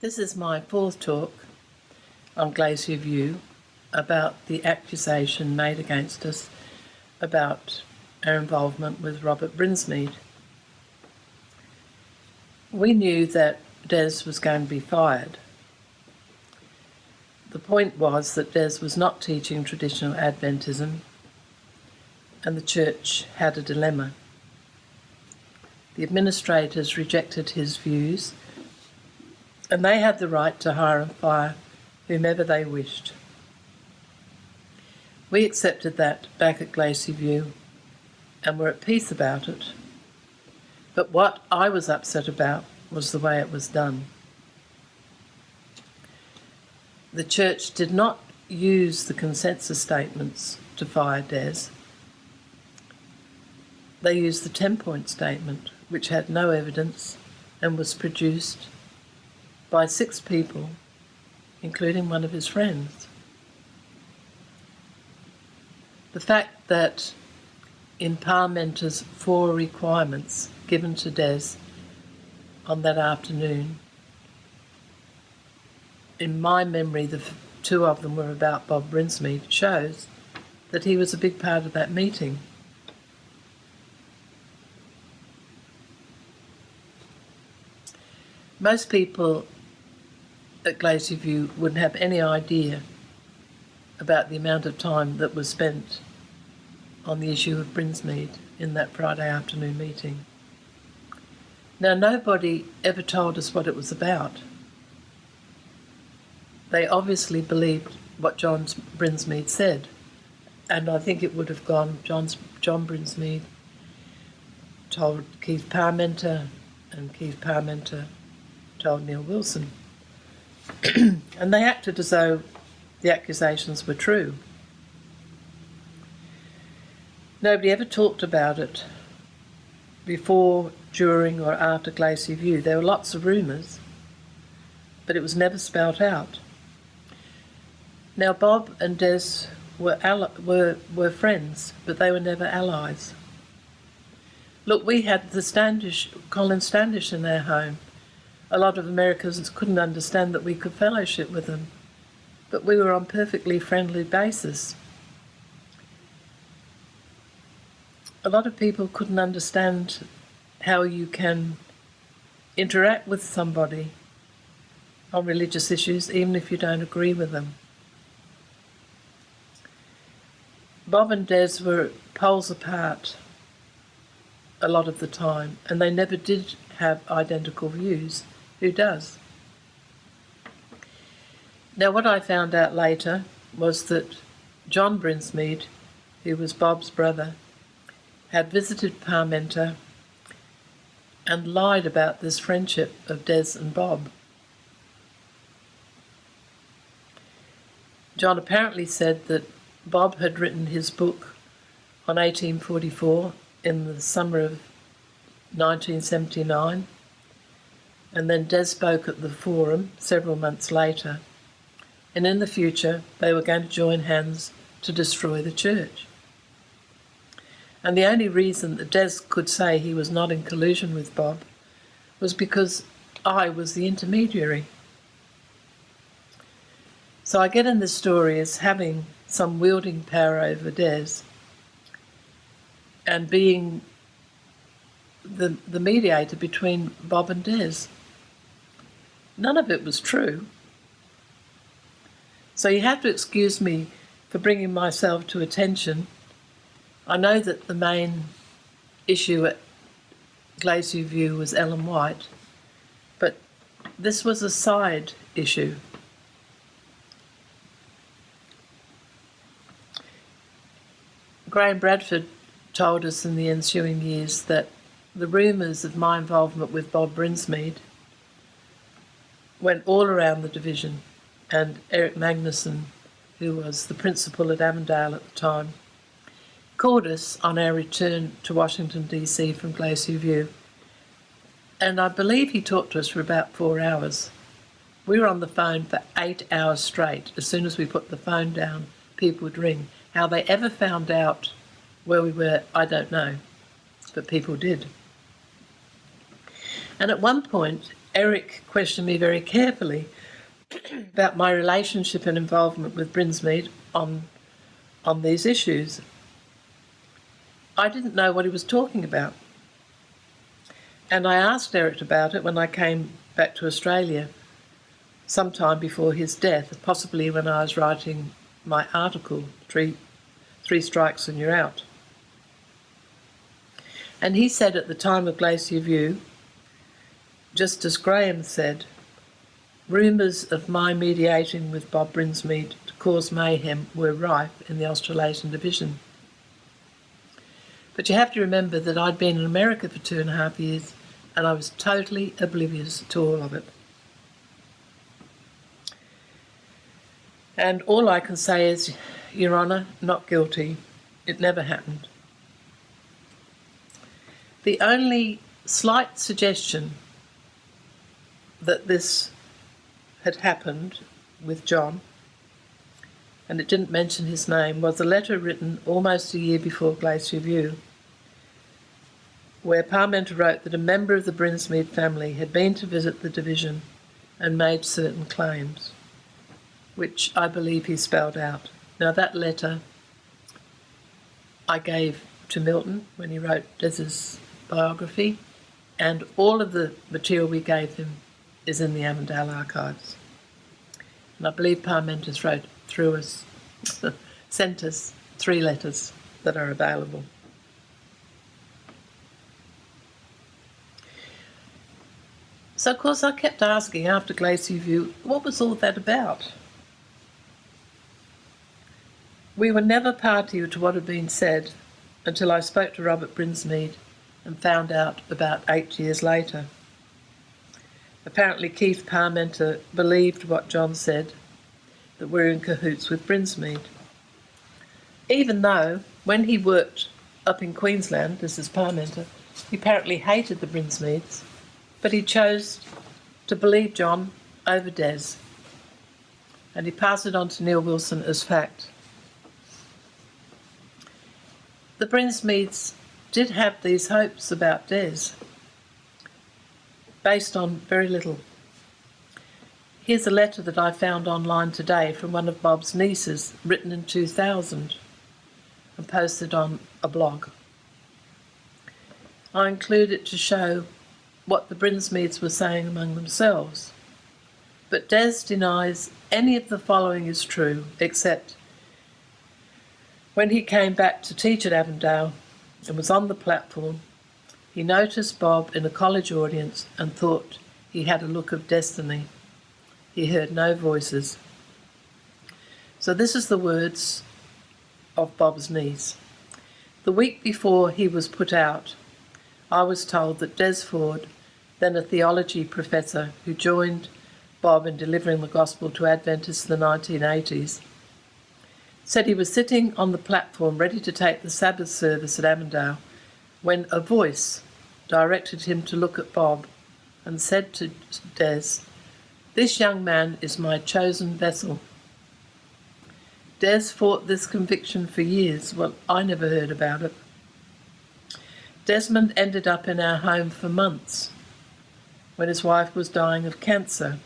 This is my fourth talk on Glacier View about the accusation made against us about our involvement with Robert Brinsmead. We knew that Des was going to be fired. The point was that Des was not teaching traditional Adventism, and the church had a dilemma. The administrators rejected his views, and they had the right to hire and fire whomever they wished. We accepted that back at Glacier View and were at peace about it. But what I was upset about was the way it was done. The church did not use the consensus statements to fire Des. They used the 10-point statement, which had no evidence and was produced by 6 people, including one of his friends. The fact that in Parmenter's 4 requirements given to Des on that afternoon, in my memory the 2 of them were about Bob Brinsmead, shows that he was a big part of that meeting. Most people at Glacier View wouldn't have any idea about the amount of time that was spent on the issue of Brinsmead in that Friday afternoon meeting. Now, nobody ever told us what it was about. They obviously believed what John Brinsmead said, and I think it would have gone, John Brinsmead told Keith Parmenter, and Keith Parmenter told Neil Wilson. And they acted as though the accusations were true. Nobody ever talked about it before, during or after Glacier View. There were lots of rumours, but it was never spelt out. Now, Bob and Des were friends, but they were never allies. Look, we had Colin Standish in our home. A lot of Americans couldn't understand that we could fellowship with them, but we were on perfectly friendly basis. A lot of people couldn't understand how you can interact with somebody on religious issues even if you don't agree with them. Bob and Des were poles apart a lot of the time, and they never did have identical views. Who does? Now, what I found out later was that John Brinsmead, who was Bob's brother, had visited Parmenter and lied about this friendship of Des and Bob. John apparently said that Bob had written his book on 1844 in the summer of 1979, and then Des spoke at the forum several months later, and in the future they were going to join hands to destroy the church. And the only reason that Des could say he was not in collusion with Bob was because I was the intermediary. So I get in this story as having some wielding power over Des and being the mediator between Bob and Des. None of it was true. So you have to excuse me for bringing myself to attention. I know that the main issue at Glacier View was Ellen White, but this was a side issue. Graham Bradford told us in the ensuing years that the rumours of my involvement with Bob Brinsmead went all around the division, and Eric Magnuson, who was the principal at Avondale at the time, called us on our return to Washington DC from Glacier View, and I believe he talked to us for about 4 hours. We were on the phone for 8 hours straight. As soon as we put the phone down, people would ring. How they ever found out where we were, I don't know, but people did. And at one point, Eric questioned me very carefully about my relationship and involvement with Brinsmead on these issues. I didn't know what he was talking about. And I asked Eric about it when I came back to Australia sometime before his death, possibly when I was writing my article, Three Strikes and You're Out. And he said at the time of Glacier View, just as Graham said, rumours of my mediating with Bob Brinsmead to cause mayhem were rife in the Australasian Division. But you have to remember that I'd been in America for 2.5 years and I was totally oblivious to all of it. And all I can say is, Your Honour, not guilty. It never happened. The only slight suggestion that this had happened with John, and it didn't mention his name, was a letter written almost a year before Glacier View, where Parmenter wrote that a member of the Brinsmead family had been to visit the division and made certain claims, which I believe he spelled out. Now that letter I gave to Milton when he wrote Des's biography, and all of the material we gave him is in the Avondale archives. And I believe Parmenter's wrote through us, sent us 3 letters that are available. So, of course, I kept asking after Glacier View, what was all that about? We were never party to what had been said until I spoke to Robert Brinsmead and found out about 8 years later. Apparently Keith Parmenter believed what John said, that we're in cahoots with Brinsmead. Even though, when he worked up in Queensland, this is Parmenter, he apparently hated the Brinsmeads, but he chose to believe John over Des, and he passed it on to Neil Wilson as fact. The Brinsmeads did have these hopes about Des, based on very little. Here's a letter that I found online today from one of Bob's nieces, written in 2000 and posted on a blog. I include it to show what the Brinsmeads were saying among themselves. But Des denies any of the following is true, except when he came back to teach at Avondale and was on the platform, he noticed Bob in a college audience and thought he had a look of destiny. He heard no voices. So this is the words of Bob's niece. The week before he was put out, I was told that Des Ford, then a theology professor who joined Bob in delivering the gospel to Adventists in the 1980s, said he was sitting on the platform ready to take the Sabbath service at Avondale when a voice directed him to look at Bob and said to Des, "This young man is my chosen vessel." Des fought this conviction for years. Well, I never heard about it. Desmond ended up in our home for months when his wife was dying of cancer.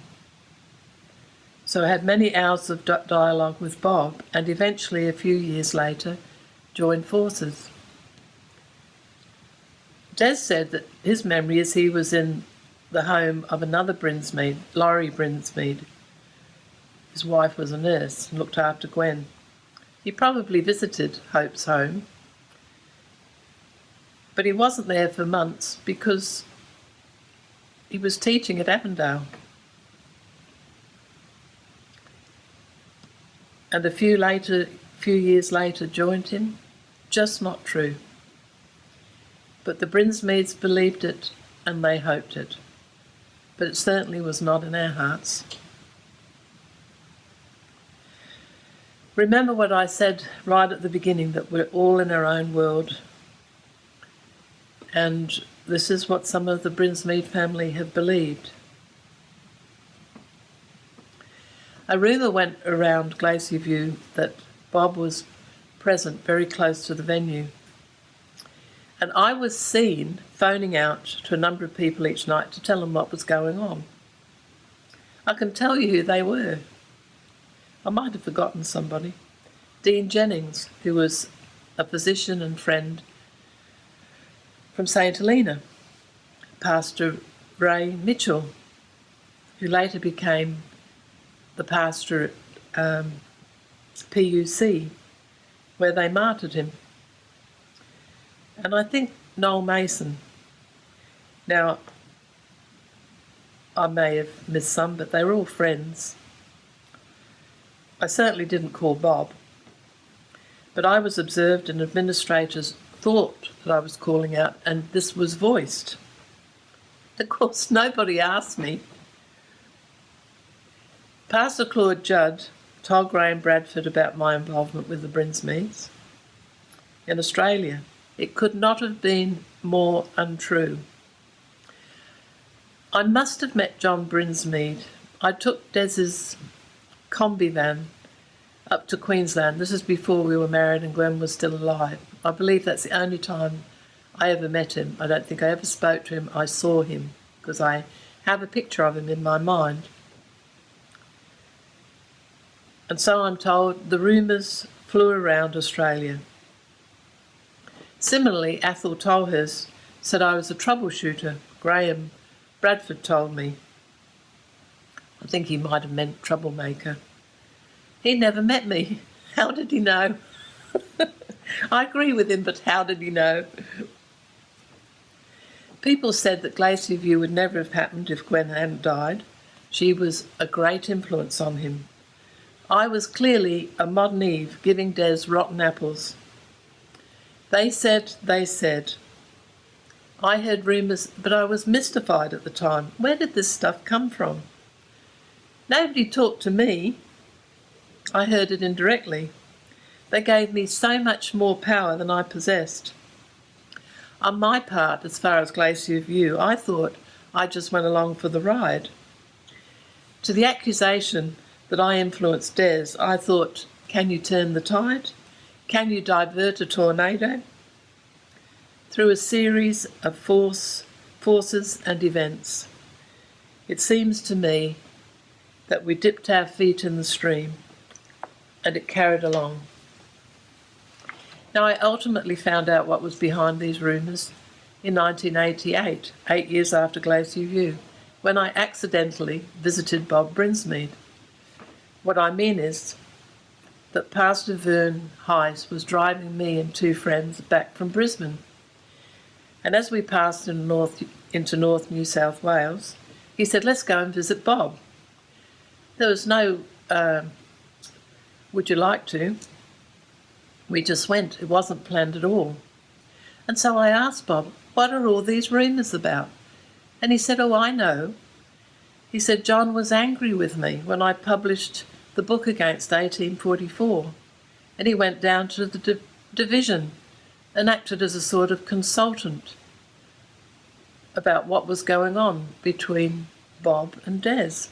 So I had many hours of dialogue with Bob, and eventually, a few years later, joined forces. Des said that his memory is he was in the home of another Brinsmead, Laurie Brinsmead. His wife was a nurse and looked after Gwen. He probably visited Hope's home, but he wasn't there for months because he was teaching at Avondale. And a few years later joined him. Just not true. But the Brinsmeads believed it and they hoped it. But it certainly was not in our hearts. Remember what I said right at the beginning, that we're all in our own world. And this is what some of the Brinsmead family have believed. A rumour went around Glacier View that Bob was present very close to the venue. And I was seen phoning out to a number of people each night to tell them what was going on. I can tell you who they were. I might have forgotten somebody. Dean Jennings, who was a physician and friend from St Helena. Pastor Ray Mitchell, who later became the pastor at PUC, where they martyred him. And I think Noel Mason. Now, I may have missed some, but they were all friends. I certainly didn't call Bob, but I was observed and administrators thought that I was calling out, and this was voiced. Of course, nobody asked me. Pastor Claude Judd told Graham Bradford about my involvement with the Brinsmeads in Australia. It could not have been more untrue. I must have met John Brinsmead. I took Des's combi van up to Queensland. This is before we were married and Gwen was still alive. I believe that's the only time I ever met him. I don't think I ever spoke to him. I saw him because I have a picture of him in my mind. And so I'm told the rumours flew around Australia. Similarly, Athol Tolhurst said I was a troubleshooter. Graham Bradford told me. I think he might have meant troublemaker. He never met me. How did he know? I agree with him, but how did he know? People said that Glacier View would never have happened if Gwen hadn't died. She was a great influence on him. I was clearly a modern Eve giving Des rotten apples. They said. I heard rumours, but I was mystified at the time. Where did this stuff come from? Nobody talked to me. I heard it indirectly. They gave me so much more power than I possessed. On my part, as far as Glacier View, I thought I just went along for the ride. To the accusation that I influenced Des, I thought, can you turn the tide? Can you divert a tornado? Through a series of forces and events, it seems to me that we dipped our feet in the stream and it carried along. Now, I ultimately found out what was behind these rumours in 1988, 8 years after Glacier View, when I accidentally visited Bob Brinsmead. What I mean is that Pastor Vern Heiss was driving me and two friends back from Brisbane. And as we passed into North New South Wales, he said, let's go and visit Bob. There was no, would you like to? We just went. It wasn't planned at all. And so I asked Bob, what are all these rumours about? And he said, oh, I know. He said, John was angry with me when I published the book against 1844. And he went down to the division and acted as a sort of consultant about what was going on between Bob and Des.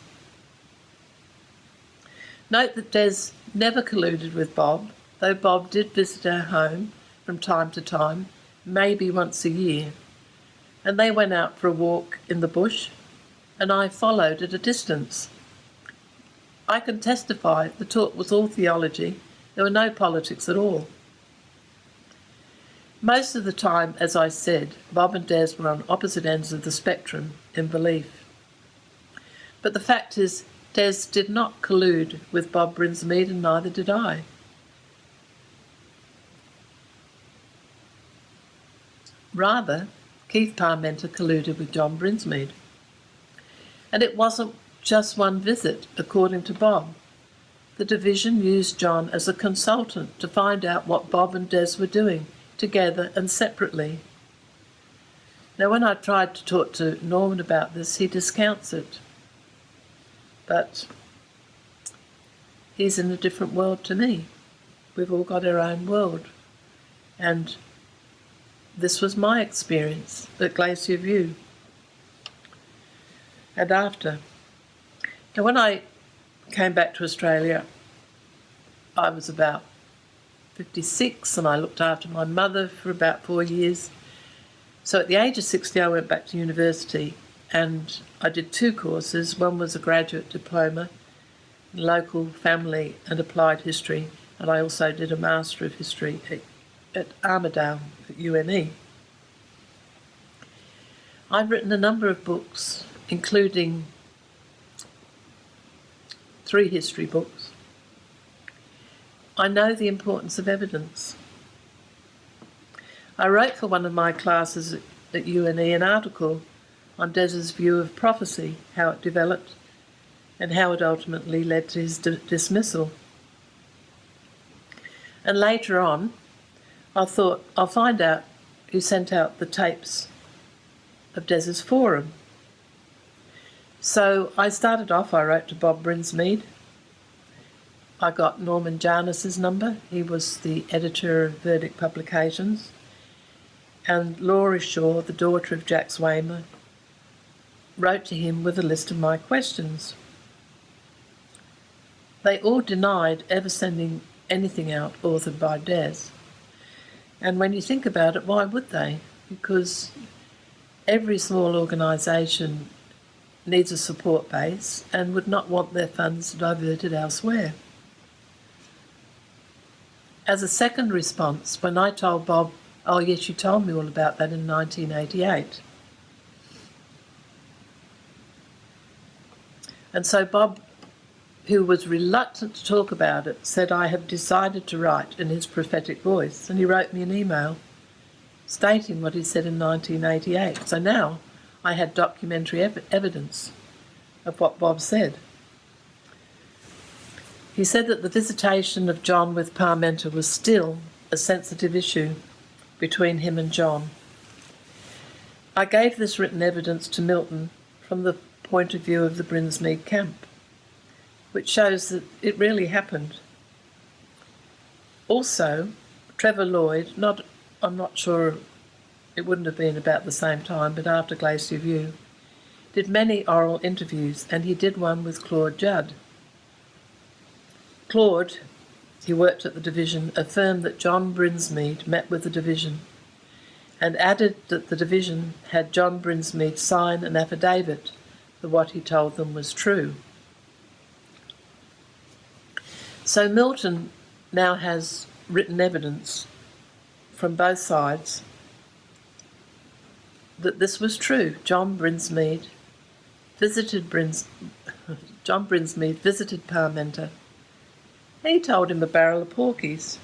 Note that Des never colluded with Bob, though Bob did visit our home from time to time, maybe once a year, and they went out for a walk in the bush, and I followed at a distance. I can testify the talk was all theology. There were no politics at all. Most of the time, as I said, Bob and Des were on opposite ends of the spectrum in belief. But the fact is, Des did not collude with Bob Brinsmead, and neither did I. Rather, Keith Parmenter colluded with John Brinsmead. And it wasn't just one visit, according to Bob. The division used John as a consultant to find out what Bob and Des were doing, together and separately. Now, when I tried to talk to Norman about this, he discounts it. But he's in a different world to me. We've all got our own world. And this was my experience at Glacier View. And after. Now, when I came back to Australia, I was about 56, and I looked after my mother for about 4 years. So at the age of 60, I went back to university and I did 2 courses. One was a graduate diploma in local, family and applied history, and I also did a Master of History at Armidale at UNE. I've written a number of books, including 3 history books. I know the importance of evidence. I wrote for one of my classes at UNE an article on Des's view of prophecy, how it developed, and how it ultimately led to his dismissal. And later on, I thought, I'll find out who sent out the tapes of Des's forum. So I started off, I wrote to Bob Brinsmead. I got Norman Jarnis's number. He was the editor of Verdict Publications. And Laura Shaw, the daughter of Jack Swamer, wrote to him with a list of my questions. They all denied ever sending anything out authored by Des. And when you think about it, why would they? Because every small organisation needs a support base and would not want their funds diverted elsewhere. As a second response, when I told Bob, oh yes, you told me all about that in 1988. And so Bob, who was reluctant to talk about it, said, I have decided to write, in his prophetic voice. And he wrote me an email stating what he said in 1988. So now I had documentary evidence of what Bob said. He said that the visitation of John with Parmenter was still a sensitive issue between him and John. I gave this written evidence to Milton from the point of view of the Brinsmead camp, which shows that it really happened. Also, Trevor Lloyd, I'm not sure, it wouldn't have been about the same time, but after Glacier View, did many oral interviews, and he did one with Claude Judd. Claude, he worked at the division, affirmed that John Brinsmead met with the division and added that the division had John Brinsmead sign an affidavit that what he told them was true. So Milton now has written evidence from both sides that this was true. John Brinsmead visited Parmenter. He told him a barrel of porkies.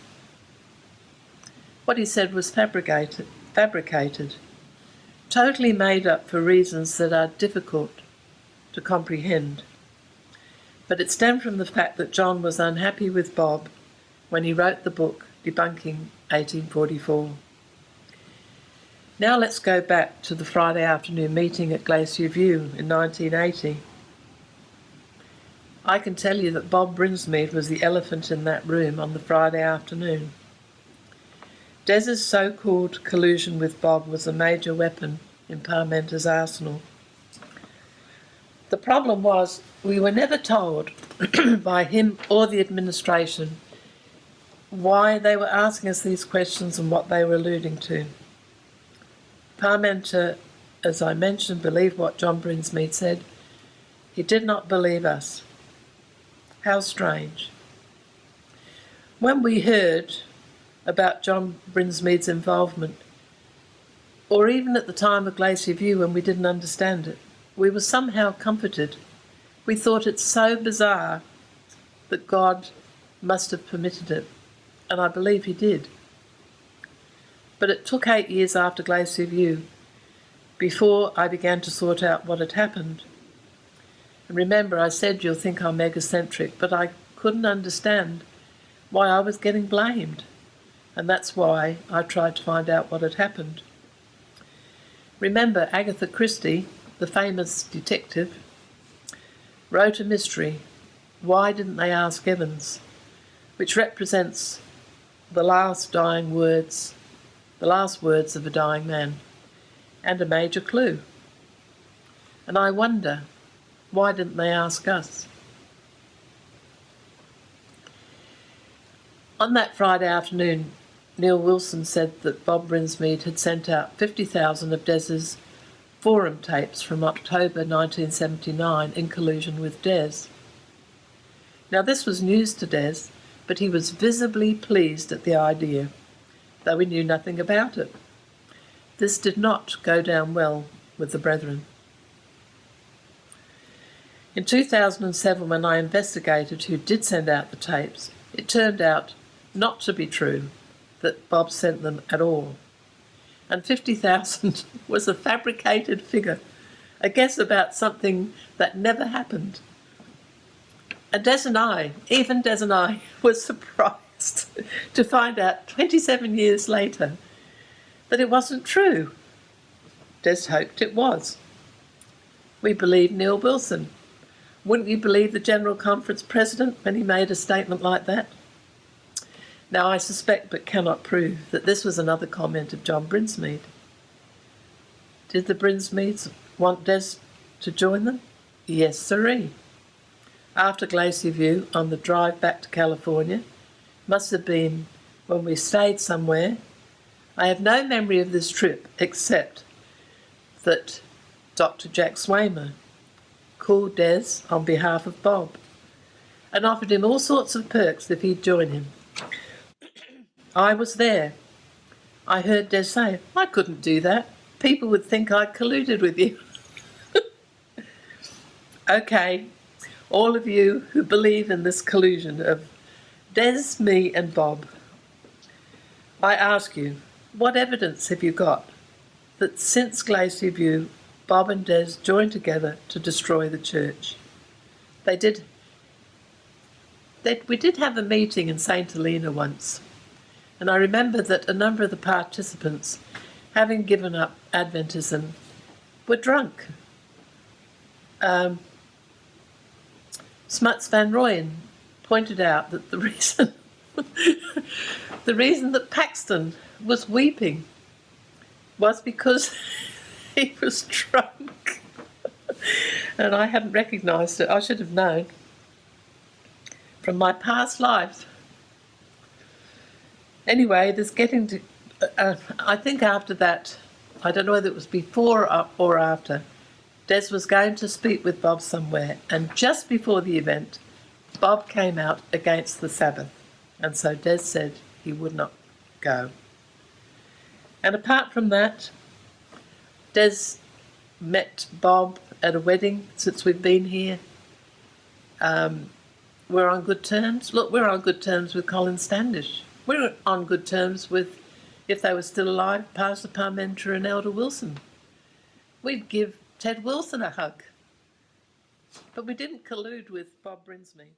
What he said was fabricated, totally made up for reasons that are difficult to comprehend. But it stemmed from the fact that John was unhappy with Bob when he wrote the book debunking 1844. Now let's go back to the Friday afternoon meeting at Glacier View in 1980. I can tell you that Bob Brinsmead was the elephant in that room on the Friday afternoon. Des's so-called collusion with Bob was a major weapon in Parmenter's arsenal. The problem was we were never told by him or the administration why they were asking us these questions and what they were alluding to. Parmenter, as I mentioned, believed what John Brinsmead said. He did not believe us. How strange. When we heard about John Brinsmead's involvement, or even at the time of Glacier View when we didn't understand it, we were somehow comforted. We thought it so bizarre that God must have permitted it, and I believe he did. But it took 8 years after Glacier View before I began to sort out what had happened. And remember, I said you'll think I'm egocentric, but I couldn't understand why I was getting blamed. And that's why I tried to find out what had happened. Remember, Agatha Christie, the famous detective, wrote a mystery, Why Didn't They Ask Evans?, which represents the last words of a dying man, and a major clue. And I wonder, why didn't they ask us? On that Friday afternoon, Neil Wilson said that Bob Brinsmead had sent out 50,000 of Des's forum tapes from October 1979 in collusion with Des. Now this was news to Des, but he was visibly pleased at the idea, though he knew nothing about it. This did not go down well with the brethren. In 2007, when I investigated who did send out the tapes, it turned out not to be true that Bob sent them at all. And 50,000 was a fabricated figure, a guess about something that never happened. And even Des and I, were surprised to find out 27 years later that it wasn't true. Des hoped it was. We believe Neil Wilson. Wouldn't you believe the General Conference President when he made a statement like that? Now I suspect but cannot prove that this was another comment of John Brinsmead. Did the Brinsmeads want Des to join them? Yes, sirree. After Glacier View, on the drive back to California, must have been when we stayed somewhere. I have no memory of this trip except that Dr. Jack Swamer called Des on behalf of Bob and offered him all sorts of perks if he'd join him. I was there. I heard Des say, I couldn't do that. People would think I colluded with you. Okay, all of you who believe in this collusion of Des, me and Bob, I ask you, what evidence have you got that since Glacier View, Bob and Des joined together to destroy the church? We did have a meeting in St. Helena once, and I remember that a number of the participants, having given up Adventism, were drunk. Smuts Van Rooyen pointed out that the reason that Paxton was weeping was because he was drunk. And I hadn't recognised it. I should have known from my past life. Anyway, there's getting to... I think after that, I don't know whether it was before or after, Des was going to speak with Bob somewhere, and just before the event, Bob came out against the Sabbath, and so Des said he would not go. And apart from that, Des met Bob at a wedding since we've been here. We're on good terms. Look, we're on good terms with Colin Standish. We're on good terms with, if they were still alive, Pastor Parmenter and Elder Wilson. We'd give Ted Wilson a hug. But we didn't collude with Bob Brinsmead.